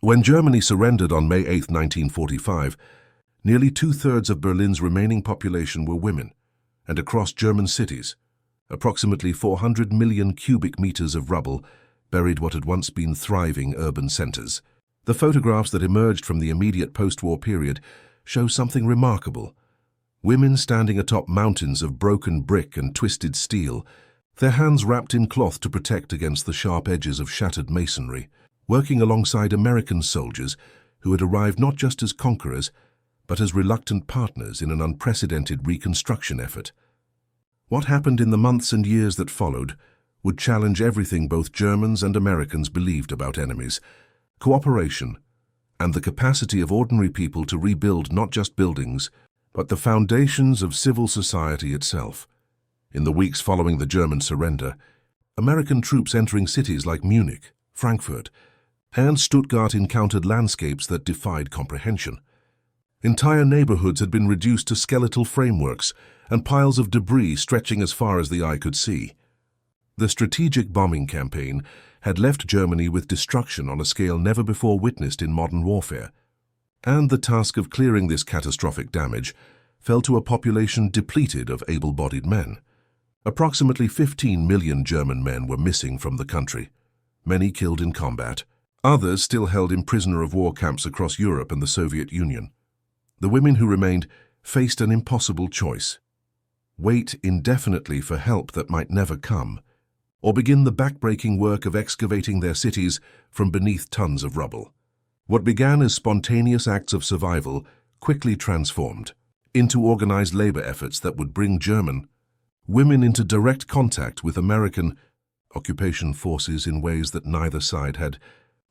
When Germany surrendered on May 8, 1945, nearly two-thirds of Berlin's remaining population were women, and across German cities, approximately 400 million cubic meters of rubble buried what had once been thriving urban centers. The photographs that emerged from the immediate post-war period show something remarkable. Women standing atop mountains of broken brick and twisted steel, their hands wrapped in cloth to protect against the sharp edges of shattered masonry, working alongside American soldiers who had arrived not just as conquerors, but as reluctant partners in an unprecedented reconstruction effort. What happened in the months and years that followed would challenge everything both Germans and Americans believed about enemies: cooperation, and the capacity of ordinary people to rebuild not just buildings, but the foundations of civil society itself. In the weeks following the German surrender, American troops entering cities like Munich, Frankfurt, and Stuttgart encountered landscapes that defied comprehension. Entire neighborhoods had been reduced to skeletal frameworks and piles of debris stretching as far as the eye could see. The strategic bombing campaign had left Germany with destruction on a scale never before witnessed in modern warfare, and the task of clearing this catastrophic damage fell to a population depleted of able-bodied men. Approximately 15 million German men were missing from the country, many killed in combat, others still held in prisoner-of-war camps across Europe and the Soviet Union. The women who remained faced an impossible choice: wait indefinitely for help that might never come, or begin the backbreaking work of excavating their cities from beneath tons of rubble. What began as spontaneous acts of survival quickly transformed into organized labor efforts that would bring German women into direct contact with American occupation forces in ways that neither side had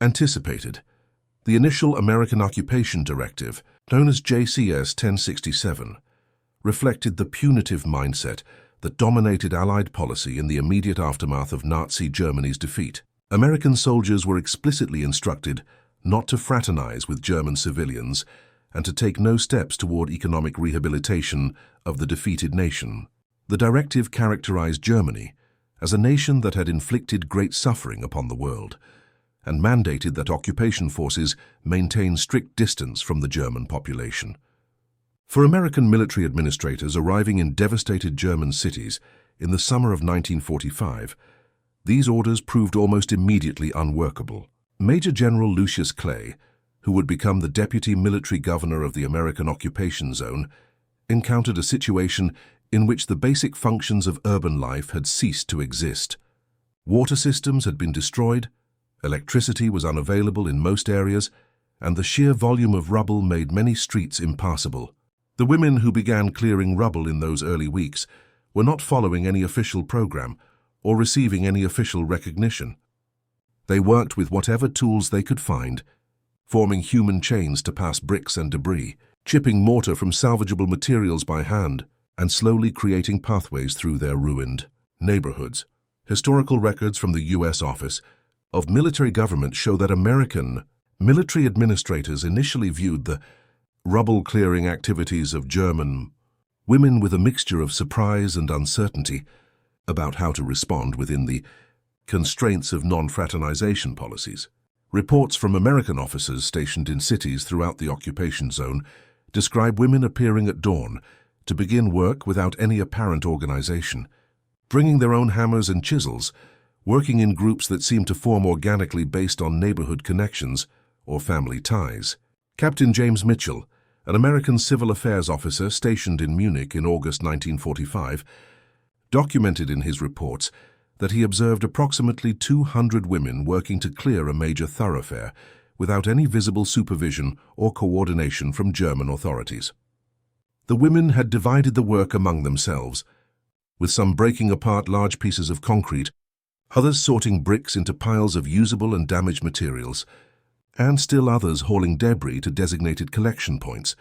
anticipated. The initial American occupation directive, known as JCS 1067, reflected the punitive mindset that dominated Allied policy in the immediate aftermath of Nazi Germany's defeat. American soldiers were explicitly instructed not to fraternize with German civilians and to take no steps toward economic rehabilitation of the defeated nation. The directive characterized Germany as a nation that had inflicted great suffering upon the world, and mandated that occupation forces maintain strict distance from the German population. For American military administrators arriving in devastated German cities in the summer of 1945, these orders proved almost immediately unworkable. Major General Lucius Clay, who would become the deputy military governor of the American occupation zone, encountered a situation in which the basic functions of urban life had ceased to exist. Water systems had been destroyed, electricity was unavailable in most areas, and the sheer volume of rubble made many streets impassable. The women who began clearing rubble in those early weeks were not following any official program or receiving any official recognition. They worked with whatever tools they could find, forming human chains to pass bricks and debris, chipping mortar from salvageable materials by hand, and slowly creating pathways through their ruined neighborhoods. Historical records from the U.S. Office of Military Government show that American military administrators initially viewed the rubble-clearing activities of German women with a mixture of surprise and uncertainty about how to respond within the constraints of non-fraternization policies. Reports from American officers stationed in cities throughout the occupation zone describe women appearing at dawn to begin work without any apparent organization, bringing their own hammers and chisels, working in groups that seemed to form organically based on neighborhood connections or family ties. Captain James Mitchell, an American civil affairs officer stationed in Munich in August 1945, documented in his reports that he observed approximately 200 women working to clear a major thoroughfare without any visible supervision or coordination from German authorities. The women had divided the work among themselves, with some breaking apart large pieces of concrete, others sorting bricks into piles of usable and damaged materials, and still others hauling debris to designated collection points.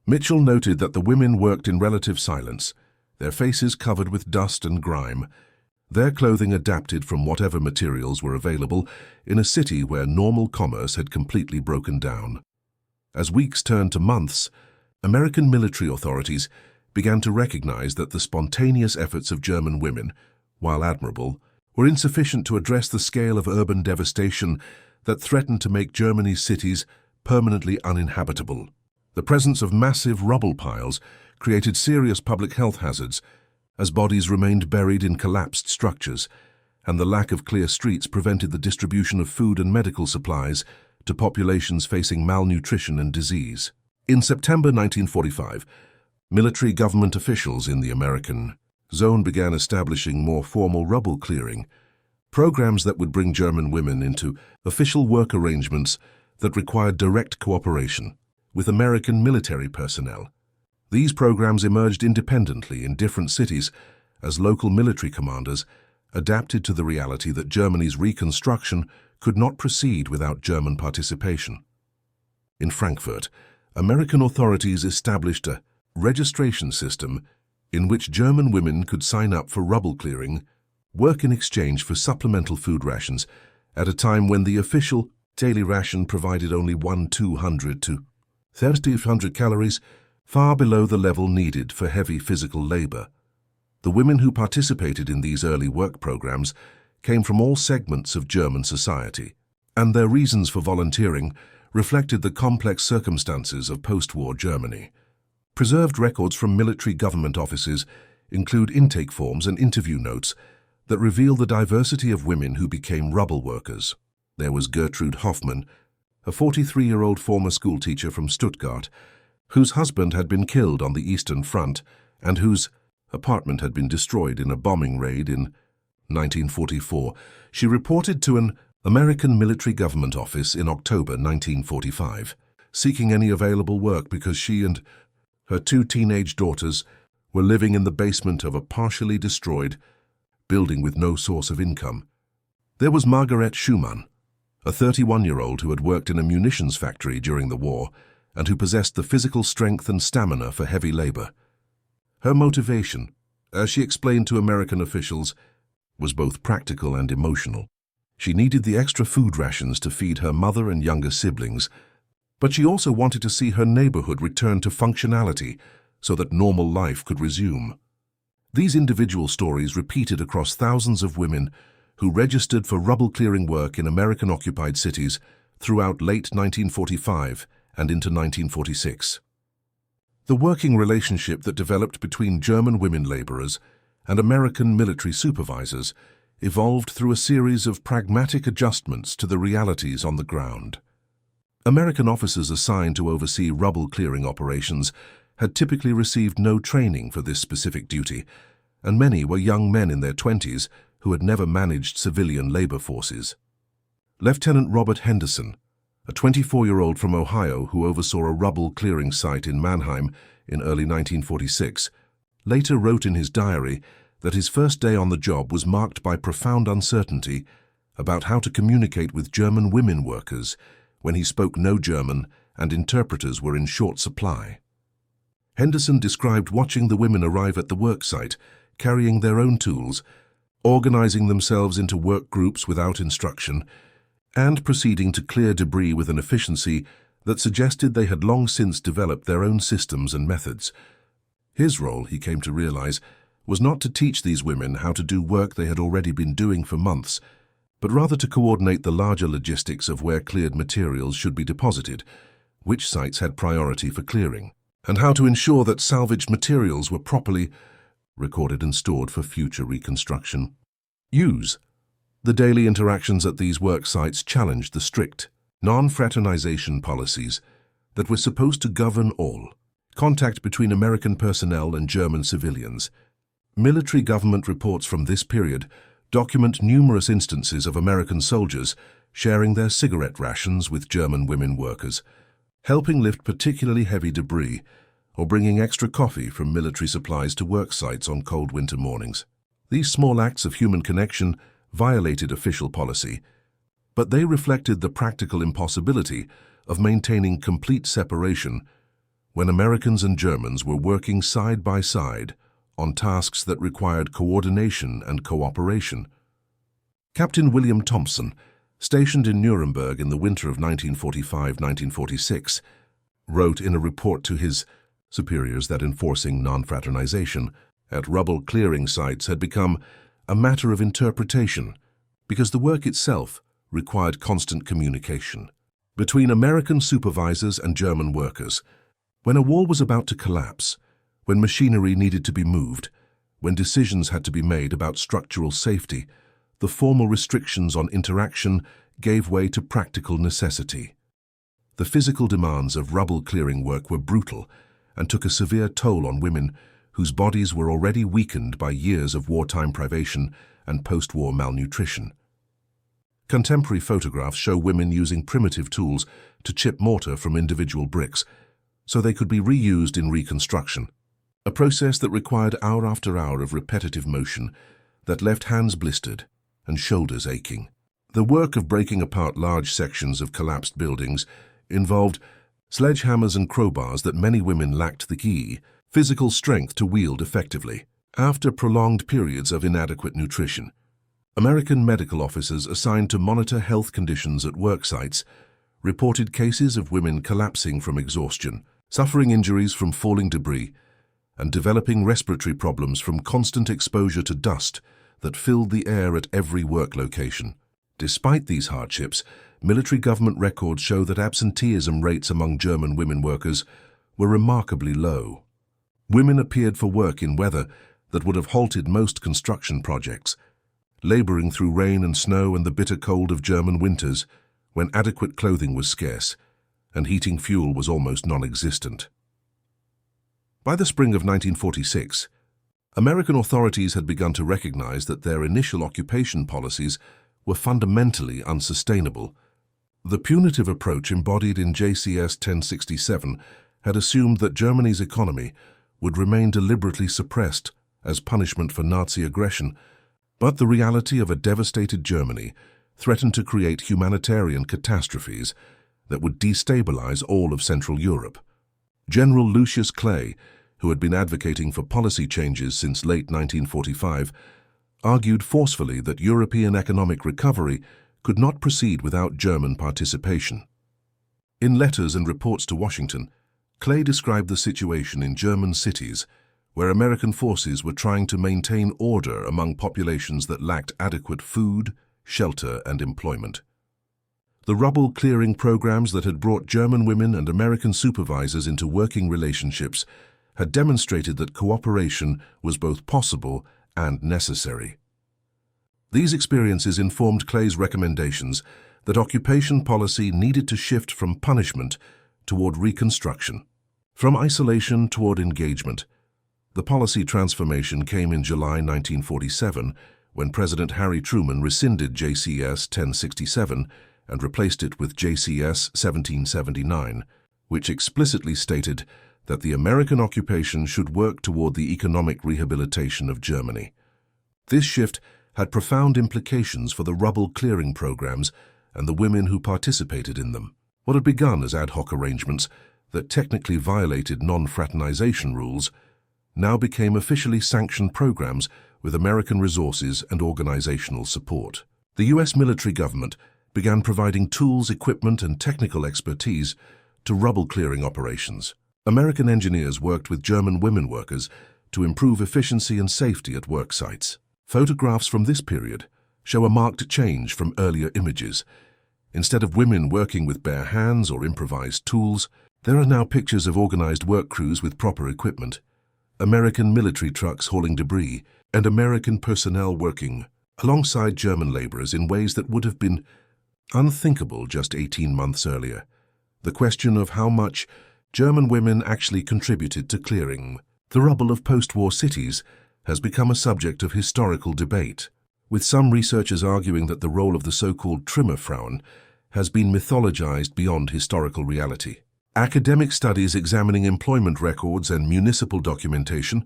Mitchell noted that the women worked in relative silence, their faces covered with dust and grime, their clothing adapted from whatever materials were available in a city where normal commerce had completely broken down. As weeks turned to months, American military authorities began to recognize that the spontaneous efforts of German women, while admirable, were insufficient to address the scale of urban devastation that threatened to make Germany's cities permanently uninhabitable. The presence of massive rubble piles created serious public health hazards as bodies remained buried in collapsed structures, and the lack of clear streets prevented the distribution of food and medical supplies to populations facing malnutrition and disease. In September 1945, military government officials in the American zone began establishing more formal rubble clearing, programs that would bring German women into official work arrangements that required direct cooperation with American military personnel. These programs emerged independently in different cities as local military commanders adapted to the reality that Germany's reconstruction could not proceed without German participation. In Frankfurt, American authorities established a registration system in which German women could sign up for rubble clearing work in exchange for supplemental food rations at a time when the official daily ration provided only 200 to 300 calories, far below the level needed for heavy physical labor. The women who participated in these early work programs came from all segments of German society, and their reasons for volunteering reflected the complex circumstances of post-war Germany. Preserved records from military government offices include intake forms and interview notes that reveal the diversity of women who became rubble workers. There was Gertrude Hoffmann, a 43-year-old former schoolteacher from Stuttgart, whose husband had been killed on the Eastern Front and whose apartment had been destroyed in a bombing raid in 1944. She reported to an American military government office in October 1945, seeking any available work because she and her 2 teenage daughters were living in the basement of a partially destroyed building with no source of income. There was Margaret Schumann, a 31-year-old who had worked in a munitions factory during the war and who possessed the physical strength and stamina for heavy labor. Her motivation, as she explained to American officials, was both practical and emotional. She needed the extra food rations to feed her mother and younger siblings, but she also wanted to see her neighborhood return to functionality so that normal life could resume. These individual stories repeated across thousands of women who registered for rubble clearing work in American-occupied cities throughout late 1945 and into 1946. The working relationship that developed between German women laborers and American military supervisors evolved through a series of pragmatic adjustments to the realities on the ground. American officers assigned to oversee rubble clearing operations had typically received no training for this specific duty, and many were young men in their 20s who had never managed civilian labor forces. Lieutenant Robert Henderson, a 24-year-old from Ohio who oversaw a rubble clearing site in Mannheim in early 1946, later wrote in his diary that his first day on the job was marked by profound uncertainty about how to communicate with German women workers when he spoke no German and interpreters were in short supply. Henderson described watching the women arrive at the work site, carrying their own tools, organizing themselves into work groups without instruction, and proceeding to clear debris with an efficiency that suggested they had long since developed their own systems and methods. His role, he came to realize, was not to teach these women how to do work they had already been doing for months, but rather to coordinate the larger logistics of where cleared materials should be deposited, which sites had priority for clearing, and how to ensure that salvaged materials were properly recorded and stored for future reconstruction. The daily interactions at these work sites challenged the strict non-fraternization policies that were supposed to govern all contact between American personnel and German civilians. Military government reports from this period document numerous instances of American soldiers sharing their cigarette rations with German women workers, helping lift particularly heavy debris, or bringing extra coffee from military supplies to work sites on cold winter mornings. These small acts of human connection violated official policy, but they reflected the practical impossibility of maintaining complete separation when Americans and Germans were working side by side on tasks that required coordination and cooperation. Captain William Thompson, stationed in Nuremberg in the winter of 1945-1946, wrote in a report to his superiors that enforcing non-fraternization at rubble clearing sites had become a matter of interpretation because the work itself required constant communication between American supervisors and German workers. When a wall was about to collapse, when machinery needed to be moved, when decisions had to be made about structural safety, the formal restrictions on interaction gave way to practical necessity. The physical demands of rubble-clearing work were brutal and took a severe toll on women whose bodies were already weakened by years of wartime privation and post-war malnutrition. Contemporary photographs show women using primitive tools to chip mortar from individual bricks so they could be reused in reconstruction, a process that required hour after hour of repetitive motion that left hands blistered and shoulders aching. The work of breaking apart large sections of collapsed buildings involved sledgehammers and crowbars that many women lacked the key physical strength to wield effectively. After prolonged periods of inadequate nutrition, American medical officers assigned to monitor health conditions at work sites reported cases of women collapsing from exhaustion, suffering injuries from falling debris, and developing respiratory problems from constant exposure to dust that filled the air at every work location. Despite these hardships, military government records show that absenteeism rates among German women workers were remarkably low. Women appeared for work in weather that would have halted most construction projects, laboring through rain and snow and the bitter cold of German winters when adequate clothing was scarce and heating fuel was almost non-existent. By the spring of 1946, American authorities had begun to recognize that their initial occupation policies were fundamentally unsustainable. The punitive approach embodied in JCS 1067 had assumed that Germany's economy would remain deliberately suppressed as punishment for Nazi aggression, but the reality of a devastated Germany threatened to create humanitarian catastrophes that would destabilize all of Central Europe. General Lucius Clay, who had been advocating for policy changes since late 1945, argued forcefully that European economic recovery could not proceed without German participation. In letters and reports to Washington, Clay described the situation in German cities where American forces were trying to maintain order among populations that lacked adequate food, shelter, and employment. The rubble-clearing programs that had brought German women and American supervisors into working relationships had demonstrated that cooperation was both possible and necessary. These experiences informed Clay's recommendations that occupation policy needed to shift from punishment toward reconstruction, from isolation toward engagement. The policy transformation came in July 1947 when President Harry Truman rescinded JCS 1067 and replaced it with JCS 1779, which explicitly stated that the American occupation should work toward the economic rehabilitation of Germany. This shift had profound implications for the rubble-clearing programs and the women who participated in them. What had begun as ad hoc arrangements that technically violated non-fraternization rules now became officially sanctioned programs with American resources and organizational support. The U.S. military government began providing tools, equipment, and technical expertise to rubble-clearing operations. American engineers worked with German women workers to improve efficiency and safety at work sites. Photographs from this period show a marked change from earlier images. Instead of women working with bare hands or improvised tools, there are now pictures of organized work crews with proper equipment, American military trucks hauling debris, and American personnel working alongside German laborers in ways that would have been unthinkable just 18 months earlier. The question of how much German women actually contributed to clearing the rubble of post-war cities has become a subject of historical debate, with some researchers arguing that the role of the so-called Trümmerfrauen has been mythologized beyond historical reality. Academic studies examining employment records and municipal documentation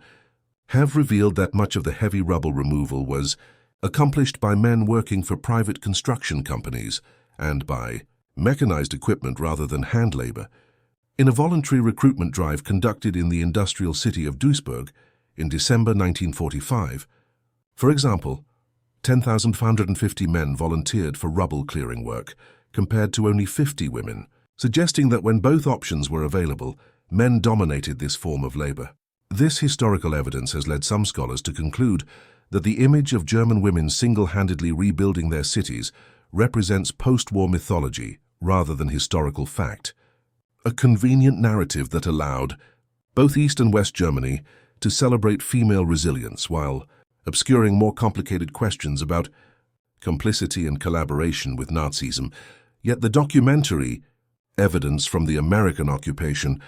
have revealed that much of the heavy rubble removal was accomplished by men working for private construction companies and by mechanized equipment rather than hand labor. In a voluntary recruitment drive conducted in the industrial city of Duisburg in December 1945, for example, 10,550 men volunteered for rubble clearing work, compared to only 50 women, suggesting that when both options were available, men dominated this form of labor. This historical evidence has led some scholars to conclude that the image of German women single-handedly rebuilding their cities represents post-war mythology rather than historical fact, a convenient narrative that allowed both East and West Germany to celebrate female resilience while obscuring more complicated questions about complicity and collaboration with Nazism. Yet the documentary, Evidence from the American Occupation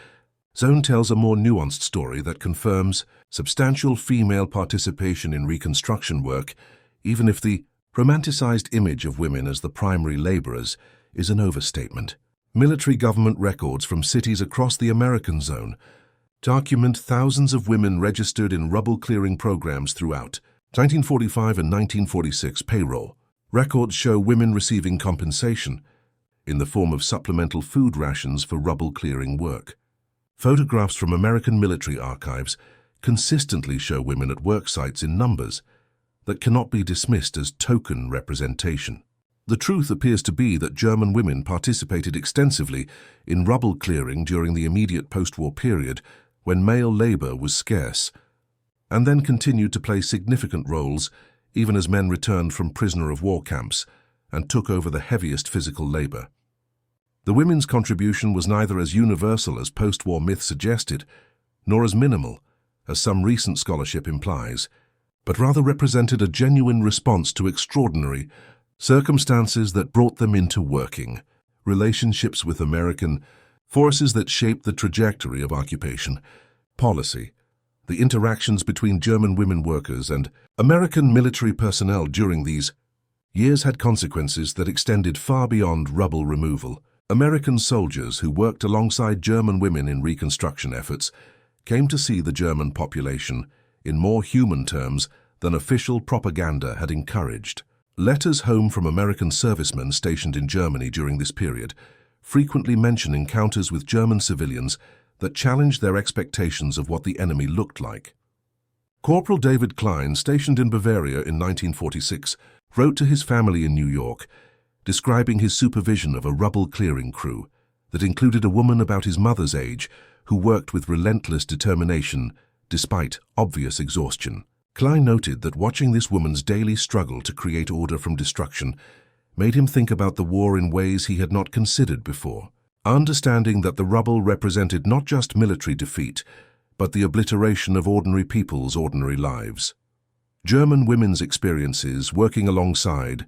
Zone, tells a more nuanced story that confirms substantial female participation in reconstruction work, even if the romanticized image of women as the primary laborers is an overstatement. Military government records from cities across the American zone document thousands of women registered in rubble-clearing programs throughout 1945 and 1946 payroll. Records show women receiving compensation in the form of supplemental food rations for rubble-clearing work. Photographs from American military archives consistently show women at work sites in numbers that cannot be dismissed as token representation. The truth appears to be that German women participated extensively in rubble clearing during the immediate post-war period when male labor was scarce, and then continued to play significant roles even as men returned from prisoner of war camps and took over the heaviest physical labor. The women's contribution was neither as universal as post-war myth suggested, nor as minimal, as some recent scholarship implies, but rather represented a genuine response to extraordinary circumstances that brought them into working relationships with American forces that shaped the trajectory of occupation policy. The interactions between German women workers and American military personnel during these years had consequences that extended far beyond rubble removal. American soldiers who worked alongside German women in reconstruction efforts came to see the German population in more human terms than official propaganda had encouraged. Letters home from American servicemen stationed in Germany during this period frequently mention encounters with German civilians that challenged their expectations of what the enemy looked like. Corporal David Klein, stationed in Bavaria in 1946, wrote to his family in New York, describing his supervision of a rubble-clearing crew that included a woman about his mother's age who worked with relentless determination despite obvious exhaustion. Klein noted that watching this woman's daily struggle to create order from destruction made him think about the war in ways he had not considered before, understanding that the rubble represented not just military defeat, but the obliteration of ordinary people's ordinary lives. German women's experiences working alongside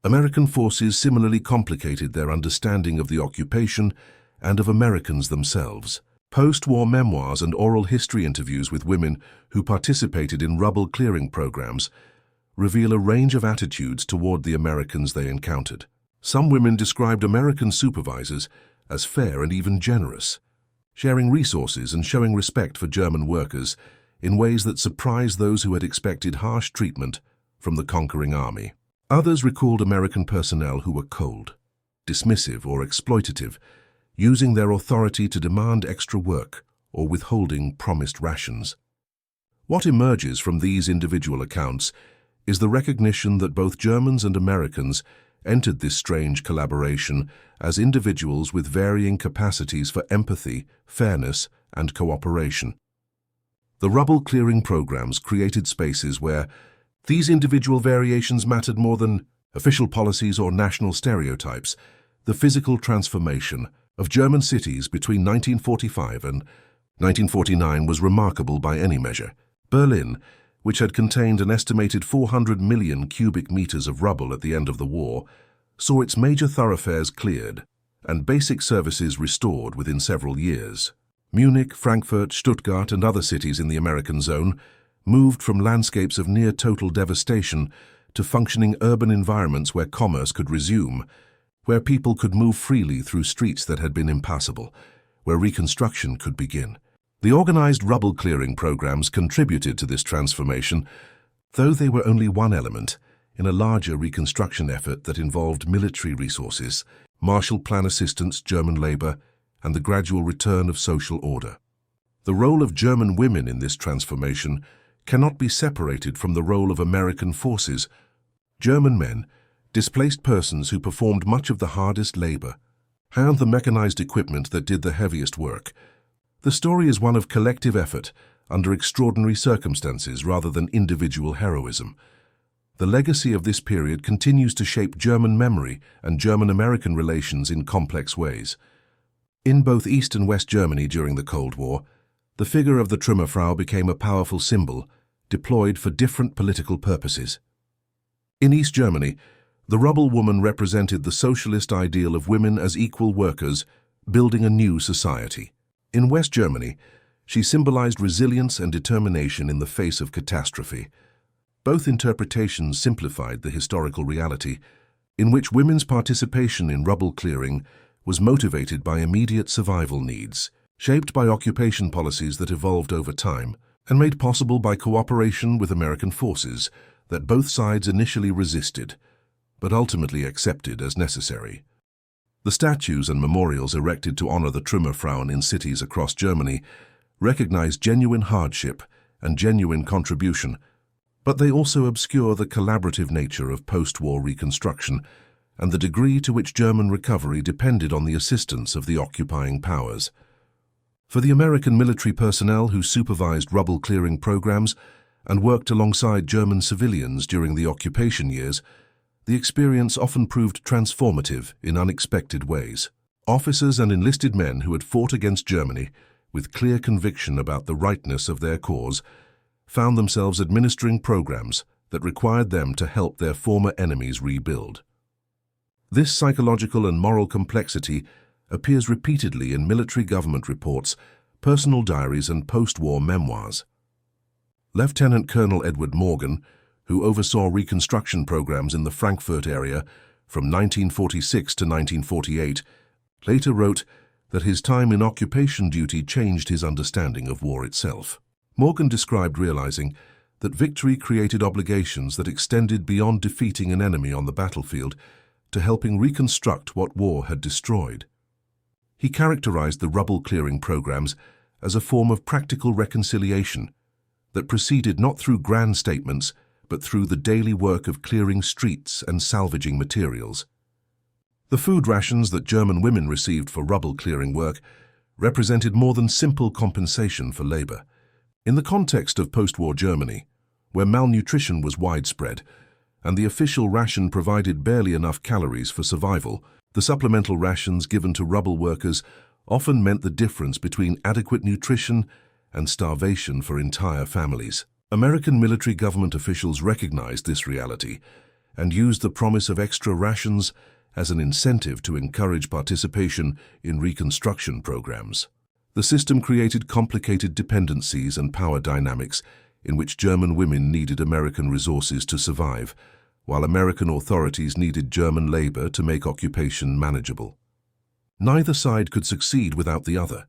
American forces similarly complicated their understanding of the occupation and of Americans themselves. Post-war memoirs and oral history interviews with women who participated in rubble-clearing programs reveal a range of attitudes toward the Americans they encountered. Some women described American supervisors as fair and even generous, sharing resources and showing respect for German workers in ways that surprised those who had expected harsh treatment from the conquering army. Others recalled American personnel who were cold, dismissive, or exploitative, using their authority to demand extra work or withholding promised rations. What emerges from these individual accounts is the recognition that both Germans and Americans entered this strange collaboration as individuals with varying capacities for empathy, fairness, and cooperation. The rubble-clearing programs created spaces where these individual variations mattered more than official policies or national stereotypes. The physical transformation of German cities between 1945 and 1949 was remarkable by any measure. Berlin, which had contained an estimated 400 million cubic meters of rubble at the end of the war, saw its major thoroughfares cleared and basic services restored within several years. Munich, Frankfurt, Stuttgart, and other cities in the American zone moved from landscapes of near-total devastation to functioning urban environments where commerce could resume, where people could move freely through streets that had been impassable, where reconstruction could begin. The organized rubble-clearing programs contributed to this transformation, though they were only one element in a larger reconstruction effort that involved military resources, Marshall Plan assistance, German labor, and the gradual return of social order. The role of German women in this transformation cannot be separated from the role of American forces. German men, displaced persons who performed much of the hardest labor, had the mechanized equipment that did the heaviest work. The story is one of collective effort under extraordinary circumstances rather than individual heroism. The legacy of this period continues to shape German memory and German-American relations in complex ways. In both East and West Germany during the Cold War, the figure of the Trümmerfrau became a powerful symbol, deployed for different political purposes. In East Germany, the rubble woman represented the socialist ideal of women as equal workers, building a new society. In West Germany, she symbolized resilience and determination in the face of catastrophe. Both interpretations simplified the historical reality, in which women's participation in rubble clearing was motivated by immediate survival needs, shaped by occupation policies that evolved over time, and made possible by cooperation with American forces that both sides initially resisted, but ultimately accepted as necessary. The statues and memorials erected to honor the Trümmerfrauen in cities across Germany recognize genuine hardship and genuine contribution, but they also obscure the collaborative nature of post-war reconstruction and the degree to which German recovery depended on the assistance of the occupying powers. For the American military personnel who supervised rubble clearing programs and worked alongside German civilians during the occupation years, the experience often proved transformative in unexpected ways. Officers and enlisted men who had fought against Germany, with clear conviction about the rightness of their cause, found themselves administering programs that required them to help their former enemies rebuild. This psychological and moral complexity appears repeatedly in military government reports, personal diaries, and post-war memoirs. Lieutenant Colonel Edward Morgan, who oversaw reconstruction programs in the Frankfurt area from 1946 to 1948, later wrote that his time in occupation duty changed his understanding of war itself. Morgan described realizing that victory created obligations that extended beyond defeating an enemy on the battlefield to helping reconstruct what war had destroyed. He characterized the rubble clearing programs as a form of practical reconciliation that proceeded not through grand statements but through the daily work of clearing streets and salvaging materials. The food rations that German women received for rubble clearing work represented more than simple compensation for labor. In the context of post-war Germany, where malnutrition was widespread and the official ration provided barely enough calories for survival, the supplemental rations given to rubble workers often meant the difference between adequate nutrition and starvation for entire families. American military government officials recognized this reality and used the promise of extra rations as an incentive to encourage participation in reconstruction programs. The system created complicated dependencies and power dynamics in which German women needed American resources to survive, while American authorities needed German labor to make occupation manageable. Neither side could succeed without the other,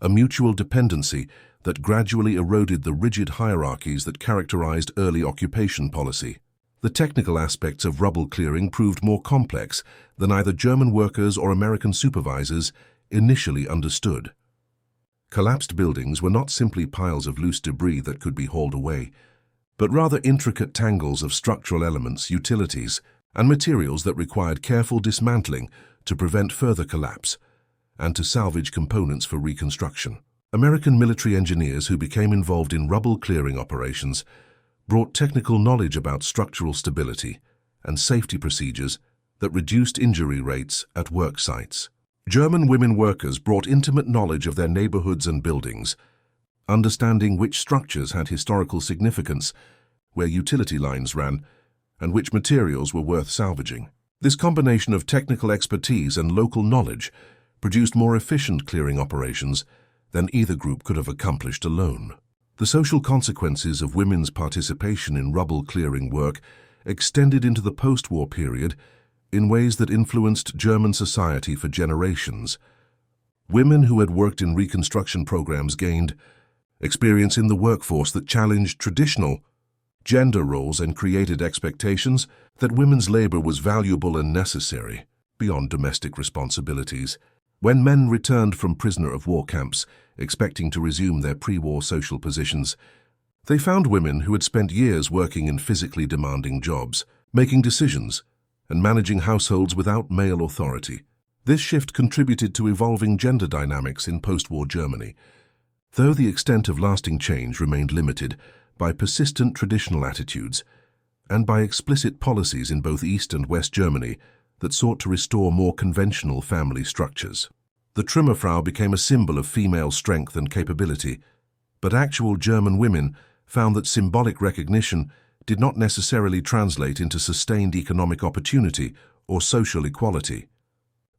a mutual dependency that gradually eroded the rigid hierarchies that characterized early occupation policy. The technical aspects of rubble clearing proved more complex than either German workers or American supervisors initially understood. Collapsed buildings were not simply piles of loose debris that could be hauled away, but rather intricate tangles of structural elements, utilities, and materials that required careful dismantling to prevent further collapse and to salvage components for reconstruction. American military engineers who became involved in rubble clearing operations brought technical knowledge about structural stability and safety procedures that reduced injury rates at work sites. German women workers brought intimate knowledge of their neighborhoods and buildings, understanding which structures had historical significance, where utility lines ran, and which materials were worth salvaging. This combination of technical expertise and local knowledge produced more efficient clearing operations than either group could have accomplished alone. The social consequences of women's participation in rubble clearing work extended into the post-war period in ways that influenced German society for generations. Women who had worked in reconstruction programs gained experience in the workforce that challenged traditional gender roles and created expectations that women's labor was valuable and necessary beyond domestic responsibilities. When men returned from prisoner of war camps, expecting to resume their pre-war social positions, they found women who had spent years working in physically demanding jobs, making decisions, and managing households without male authority. This shift contributed to evolving gender dynamics in post-war Germany, though the extent of lasting change remained limited by persistent traditional attitudes. and by explicit policies in both East and West Germany that sought to restore more conventional family structures. The Trümmerfrau became a symbol of female strength and capability, but actual German women found that symbolic recognition did not necessarily translate into sustained economic opportunity or social equality.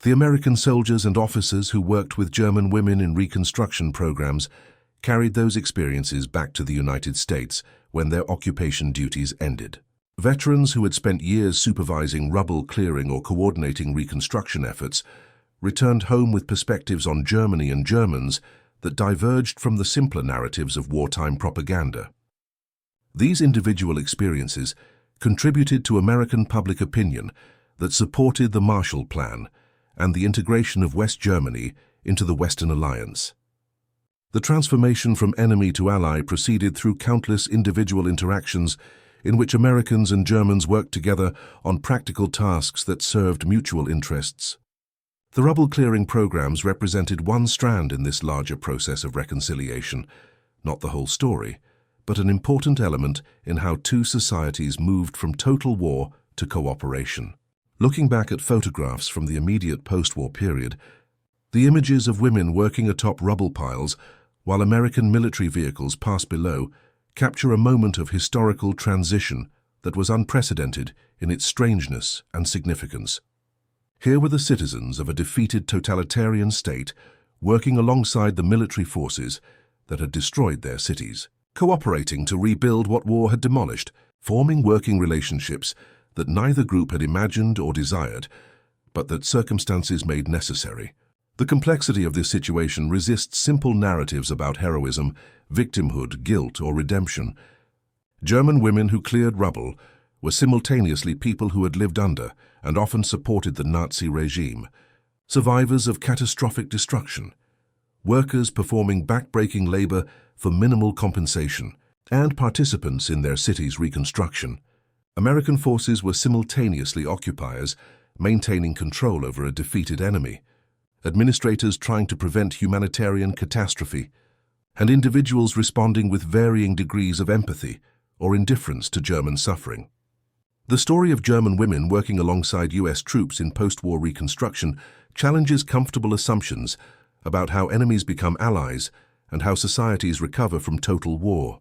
The American soldiers and officers who worked with German women in reconstruction programs carried those experiences back to the United States when their occupation duties ended. Veterans who had spent years supervising rubble clearing or coordinating reconstruction efforts returned home with perspectives on Germany and Germans that diverged from the simpler narratives of wartime propaganda. These individual experiences contributed to American public opinion that supported the Marshall Plan and the integration of West Germany into the Western Alliance. The transformation from enemy to ally proceeded through countless individual interactions in which Americans and Germans worked together on practical tasks that served mutual interests. The rubble clearing programs represented one strand in this larger process of reconciliation, not the whole story, but an important element in how two societies moved from total war to cooperation. Looking back at photographs from the immediate post-war period, the images of women working atop rubble piles while American military vehicles passed below capture a moment of historical transition that was unprecedented in its strangeness and significance. Here were the citizens of a defeated totalitarian state working alongside the military forces that had destroyed their cities, cooperating to rebuild what war had demolished, forming working relationships that neither group had imagined or desired, but that circumstances made necessary. The complexity of this situation resists simple narratives about heroism, victimhood, guilt, or redemption. German women who cleared rubble were simultaneously people who had lived under and often supported the Nazi regime, survivors of catastrophic destruction, workers performing back-breaking labor for minimal compensation, and participants in their city's reconstruction. American forces were simultaneously occupiers, maintaining control over a defeated enemy, administrators trying to prevent humanitarian catastrophe, and individuals responding with varying degrees of empathy or indifference to German suffering. The story of German women working alongside US troops in post-war reconstruction challenges comfortable assumptions about how enemies become allies and how societies recover from total war.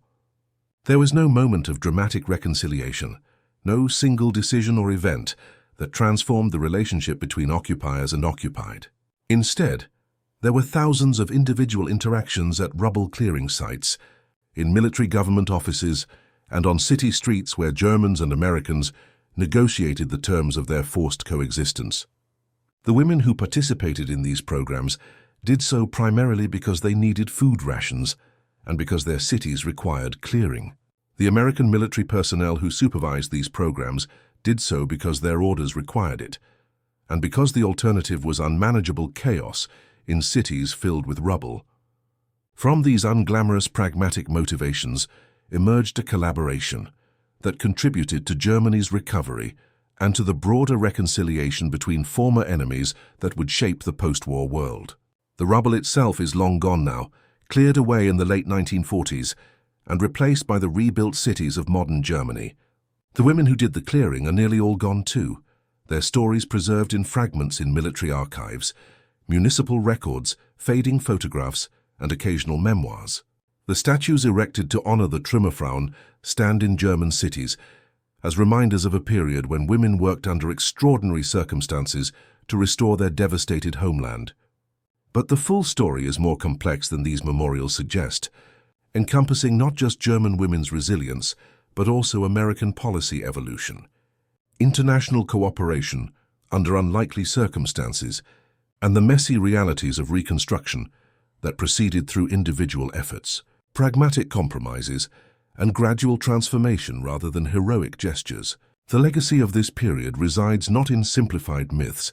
There was no moment of dramatic reconciliation, no single decision or event that transformed the relationship between occupiers and occupied. Instead, there were thousands of individual interactions at rubble clearing sites, in military government offices, and on city streets where Germans and Americans negotiated the terms of their forced coexistence. The women who participated in these programs did so primarily because they needed food rations and because their cities required clearing. The American military personnel who supervised these programs did so because their orders required it, and because the alternative was unmanageable chaos in cities filled with rubble. From these unglamorous pragmatic motivations emerged a collaboration that contributed to Germany's recovery and to the broader reconciliation between former enemies that would shape the post-war world. The rubble itself is long gone now, cleared away in the late 1940s, and replaced by the rebuilt cities of modern Germany. The women who did the clearing are nearly all gone too, their stories preserved in fragments in military archives, municipal records, fading photographs, and occasional memoirs. The statues erected to honor the Trümmerfrauen stand in German cities as reminders of a period when women worked under extraordinary circumstances to restore their devastated homeland. But the full story is more complex than these memorials suggest, encompassing not just German women's resilience, but also American policy evolution, international cooperation under unlikely circumstances, and the messy realities of reconstruction that proceeded through individual efforts, pragmatic compromises, and gradual transformation rather than heroic gestures. The legacy of this period resides not in simplified myths,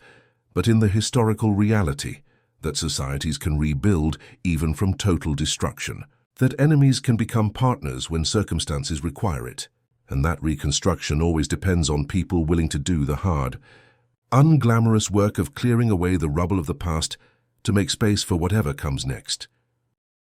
but in the historical reality that societies can rebuild even from total destruction, that enemies can become partners when circumstances require it, and that reconstruction always depends on people willing to do the hard, unglamorous work of clearing away the rubble of the past to make space for whatever comes next.